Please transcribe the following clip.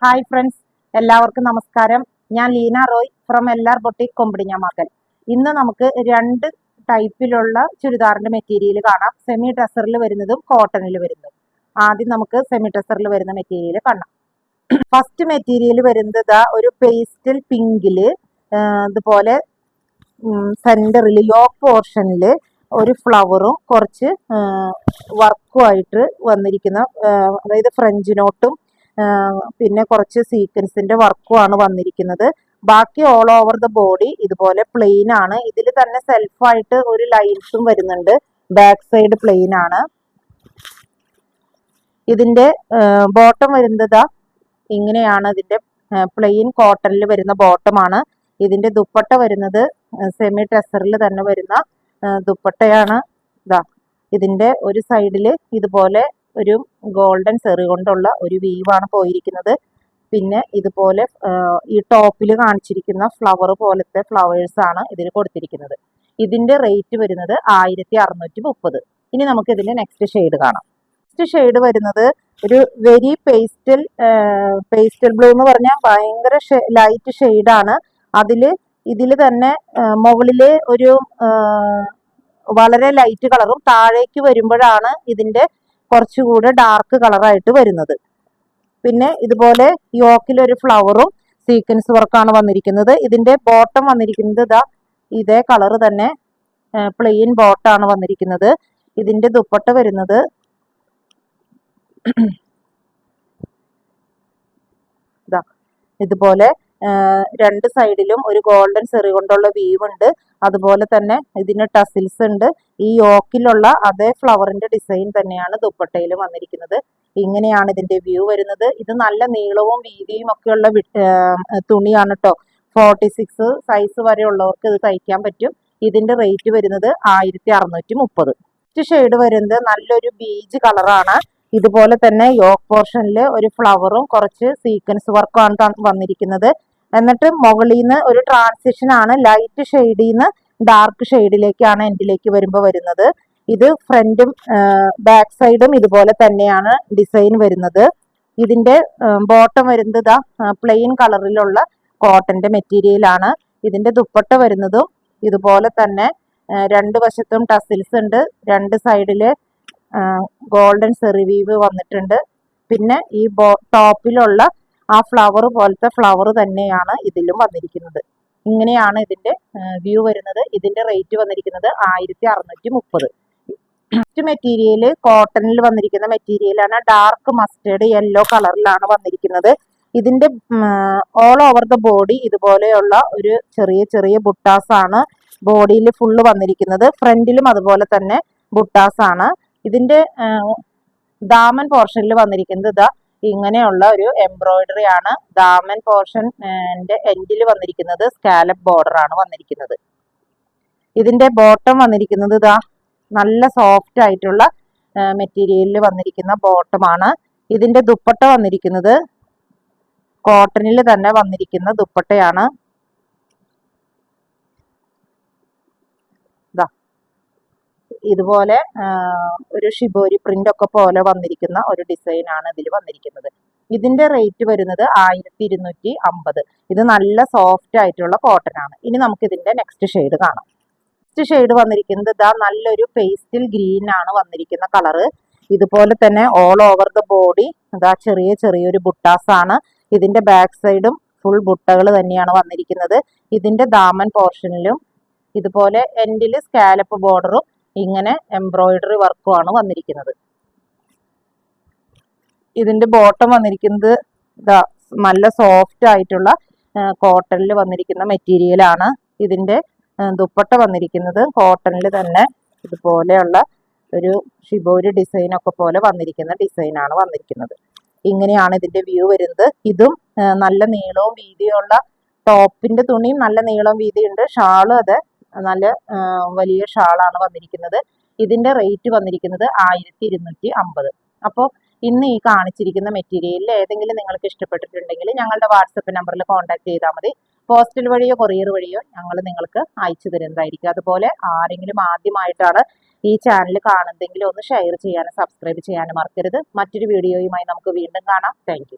Hi friends, എല്ലാവർക്കും നമസ്കാരം. ഞാൻ Leena Roy from LR boutique Kombodinjamakkal. ഇന്ന് നമുക്ക് രണ്ട് ടൈപ്പിലുള്ള ചുരിദാറിന്റെ മെറ്റീരിയൽ കാണാം. സെമി ടെസറിൽ വരുന്നതും കോട്ടണിൽ വരുന്നതും. ആദ്യം നമുക്ക് സെമി ടെസറിൽ വരുന്ന മെറ്റീരിയൽ കാണാം. ഫസ്റ്റ് മെറ്റീരിയൽ വരുന്നത് ഒരു പേസ്റ്റൽ പിങ്കില് ഇതുപോലെ സെന്ററിൽ യോക്ക് പോർഷനിൽ ഒരു ഫ്ലവറും കുറച്ച് വർക്കുമായിട്ട് വന്നിരിക്കുന്ന, അതായത് ഫ്രഞ്ച് നോട്ടും പിന്നെ കുറച്ച് സീക്വൻസിന്റെ വർക്കുമാണ് വന്നിരിക്കുന്നത്. ബാക്കി ഓൾ ഓവർ ദ ബോഡി ഇതുപോലെ പ്ലെയിൻ ആണ്. ഇതിൽ തന്നെ സെൽഫായിട്ട് ഒരു ലൈൻസും വരുന്നുണ്ട്. ബാക്ക് സൈഡ് പ്ലെയിൻ ആണ്. ഇതിന്റെ ബോട്ടം വരുന്നത് ഇങ്ങനെയാണ്. ഇതിന്റെ പ്ലെയിൻ കോട്ടണിൽ വരുന്ന ബോട്ടമാണ്. ഇതിന്റെ ദുപ്പട്ട വരുന്നത് സെമി ടെസറിൽ തന്നെ വരുന്ന ദുപ്പട്ടയാണ്. ഇതിന്റെ ഒരു സൈഡില് ഇതുപോലെ ഒരു ഗോൾഡൻ സെറി കൊണ്ടുള്ള ഒരു വീവാണ് പോയിരിക്കുന്നത്. പിന്നെ ഇതുപോലെ ഈ ടോപ്പിൽ കാണിച്ചിരിക്കുന്ന ഫ്ലവർ പോലത്തെ ഫ്ലവേഴ്സ് ആണ് ഇതിൽ കൊടുത്തിരിക്കുന്നത്. ഇതിന്റെ റേറ്റ് വരുന്നത് 1630. ഇനി നമുക്ക് ഇതിന്റെ നെക്സ്റ്റ് ഷെയ്ഡ് കാണാം. നെക്സ്റ്റ് ഷെയ്ഡ് വരുന്നത് ഒരു വെരി പേസ്റ്റൽ ബ്ലൂ എന്ന് പറഞ്ഞാൽ ഭയങ്കര ലൈറ്റ് ഷെയ്ഡാണ്. ഇതിൽ തന്നെ മുകളില് ഒരു വളരെ ലൈറ്റ് കളറും താഴേക്ക് വരുമ്പോഴാണ് ഇതിന്റെ കുറച്ചുകൂടെ ഡാർക്ക് കളറായിട്ട് വരുന്നത്. പിന്നെ ഇതുപോലെ യോക്കിലൊരു ഫ്ലവറും സീക്വൻസ് വർക്കാണ് വന്നിരിക്കുന്നത്. ഇതിന്റെ ബോട്ടം വന്നിരിക്കുന്നത് ഇതേ കളർ തന്നെ പ്ലെയിൻ ബോട്ടാണ് വന്നിരിക്കുന്നത്. ഇതിന്റെ ദുപ്പട്ട വരുന്നത് ഇതുപോലെ രണ്ട് സൈഡിലും ഒരു ഗോൾഡൻ സെറി കൊണ്ടുള്ള വീവ് ഉണ്ട്. അതുപോലെ തന്നെ ഇതിന് ടസിൽസ് ഉണ്ട്. ഈ യോക്കിലുള്ള അതേ ഫ്ലവറിന്റെ ഡിസൈൻ തന്നെയാണ് ദുപ്പട്ടയിൽ വന്നിരിക്കുന്നത്. ഇങ്ങനെയാണ് ഇതിന്റെ വ്യൂ വരുന്നത്. ഇത് നല്ല നീളവും വീതിയും ഒക്കെയുള്ള തുണിയാണ് കേട്ടോ. 46 സൈസ് വരെ ഉള്ളവർക്ക് ഇത് തയ്ക്കാൻ പറ്റും. ഇതിന്റെ റേറ്റ് വരുന്നത് 1630. നെക്സ്റ്റ് ഷെയ്ഡ് വരുന്നത് നല്ലൊരു ബീജ് കളറാണ്. ഇതുപോലെ തന്നെ യോക്ക് പോർഷനിൽ ഒരു ഫ്ലവറും കുറച്ച് സീക്വൻസ് വർക്കാണ് വന്നിരിക്കുന്നത്. എന്നിട്ട് മുകളിൽ നിന്ന് ഒരു ട്രാൻസിഷൻ ആണ്. ലൈറ്റ് ഷെയ്ഡിൽ നിന്ന് ഡാർക്ക് ഷെയ്ഡിലേക്കാണ് എൻഡിലേക്ക് വരുമ്പോൾ വരുന്നത്. ഇത് ഫ്രണ്ടും ബാക്ക് സൈഡും ഇതുപോലെ തന്നെയാണ് ഡിസൈൻ വരുന്നത്. ഇതിന്റെ ബോട്ടം വരുന്നത് പ്ലെയിൻ കളറിലുള്ള കോട്ടന്റെ മെറ്റീരിയൽ ആണ്. ഇതിന്റെ ദുപ്പട്ട വരുന്നതും ഇതുപോലെ തന്നെ രണ്ട് വശത്തും ടസിൽസ് ഉണ്ട്. രണ്ട് സൈഡില് ഗോൾഡൻ സെറി വീവ് വന്നിട്ടുണ്ട്. പിന്നെ ഈ ടോപ്പിലുള്ള ആ ഫ്ലവർ പോലത്തെ ഫ്ലവർ തന്നെയാണ് ഇതിലും വന്നിരിക്കുന്നത്. ഇങ്ങനെയാണ് ഇതിന്റെ വ്യൂ വരുന്നത്. ഇതിന്റെ റേറ്റ് വന്നിരിക്കുന്നത് 1630. നെക്സ്റ്റ് മെറ്റീരിയൽ കോട്ടണിൽ വന്നിരിക്കുന്ന മെറ്റീരിയലാണ്. ഡാർക്ക് മസ്റ്റേർഡ് യെല്ലോ കളറിലാണ് വന്നിരിക്കുന്നത്. ഇതിന്റെ ഓൾ ഓവർ ദ ബോഡി ഇതുപോലെയുള്ള ഒരു ചെറിയ ചെറിയ ബുട്ടാസ് ആണ് ബോഡിയിൽ ഫുള്ള് വന്നിരിക്കുന്നത്. ഫ്രണ്ടിലും അതുപോലെ തന്നെ ബുട്ടാസ് ആണ്. ഇതിന്റെ ദാമൻ പോർഷനിൽ വന്നിരിക്കുന്നത് ഇങ്ങനെയുള്ള ഒരു എംബ്രോയിഡറി ആണ്. ദാമൻ പോർഷന്റെ എൻഡിൽ വന്നിരിക്കുന്നത് സ്കാലപ്പ് ബോർഡർ ആണ് വന്നിരിക്കുന്നത്. ഇതിന്റെ ബോട്ടം വന്നിരിക്കുന്നത് നല്ല സോഫ്റ്റ് ആയിട്ടുള്ള മെറ്റീരിയലിൽ വന്നിരിക്കുന്ന ബോട്ടമാണ്. ഇതിന്റെ ദുപ്പട്ട വന്നിരിക്കുന്നത് കോട്ടണിൽ തന്നെ വന്നിരിക്കുന്ന ദുപ്പട്ടയാണ്. ഇതുപോലെ ഒരു ഷിബോരി പ്രിന്റ് ഒക്കെ പോലെ വന്നിരിക്കുന്ന ഒരു ഡിസൈൻ ആണ് ഇതിൽ വന്നിരിക്കുന്നത്. ഇതിന്റെ റേറ്റ് വരുന്നത് 1250. ഇത് നല്ല സോഫ്റ്റ് ആയിട്ടുള്ള കോട്ടൺ ആണ്. ഇനി നമുക്ക് ഇതിന്റെ നെക്സ്റ്റ് ഷെയ്ഡ് കാണാം. നെക്സ്റ്റ് ഷെയ്ഡ് വന്നിരിക്കുന്നത് നല്ലൊരു പേസ്റ്റൽ ഗ്രീൻ ആണ് വന്നിരിക്കുന്ന കളറ്. ഇതുപോലെ തന്നെ ഓൾ ഓവർ ദ ബോഡി ചെറിയ ചെറിയൊരു ബുട്ടാസ് ആണ്. ഇതിന്റെ ബാക്ക് സൈഡും ഫുൾ ബുട്ടകൾ തന്നെയാണ് വന്നിരിക്കുന്നത്. ഇതിന്റെ ദാമൻ പോർഷനിലും ഇതുപോലെ എൻഡിൽ സ്കാലപ്പ് ബോർഡറും ഇങ്ങനെ എംബ്രോയിഡറി വർക്കും ആണ് വന്നിരിക്കുന്നത്. ഇതിന്റെ ബോട്ടം വന്നിരിക്കുന്നത് നല്ല സോഫ്റ്റ് ആയിട്ടുള്ള കോട്ടണിൽ വന്നിരിക്കുന്ന മെറ്റീരിയൽ ആണ്. ഇതിന്റെ ദുപ്പട്ട വന്നിരിക്കുന്നത് കോട്ടണിൽ തന്നെ ഇതുപോലെയുള്ള ഒരു ഷിബോരി ഡിസൈൻ ഒക്കെ പോലെ വന്നിരിക്കുന്ന ഡിസൈനാണ് വന്നിരിക്കുന്നത്. ഇങ്ങനെയാണ് ഇതിന്റെ വ്യൂ വരുന്നത്. ഇതും നല്ല നീളവും വീതിയുള്ള ടോപ്പിന്റെ തുണിയും നല്ല നീളവും വീതിയുണ്ട്. ഷാളും അതെ നല്ല വലിയ ഷാളാണ് വന്നിരിക്കുന്നത്. ഇതിന്റെ റേറ്റ് വന്നിരിക്കുന്നത് 1250. അപ്പോൾ ഇന്ന് ഈ കാണിച്ചിരിക്കുന്ന മെറ്റീരിയലിൽ ഏതെങ്കിലും നിങ്ങൾക്ക് ഇഷ്ടപ്പെട്ടിട്ടുണ്ടെങ്കിൽ ഞങ്ങളുടെ വാട്സപ്പ് നമ്പറിൽ കോൺടാക്ട് ചെയ്താൽ മതി. പോസ്റ്റൽ വഴിയോ കൊറിയർ വഴിയോ ഞങ്ങൾ നിങ്ങൾക്ക് അയച്ചു തരുന്നതായിരിക്കും. അതുപോലെ ആരെങ്കിലും ആദ്യമായിട്ടാണ് ഈ ചാനൽ കാണുന്നതെങ്കിൽ ഒന്ന് ഷെയർ ചെയ്യാനും സബ്സ്ക്രൈബ് ചെയ്യാനും മറക്കരുത്. മറ്റൊരു വീഡിയോയുമായി നമുക്ക് വീണ്ടും കാണാം. താങ്ക്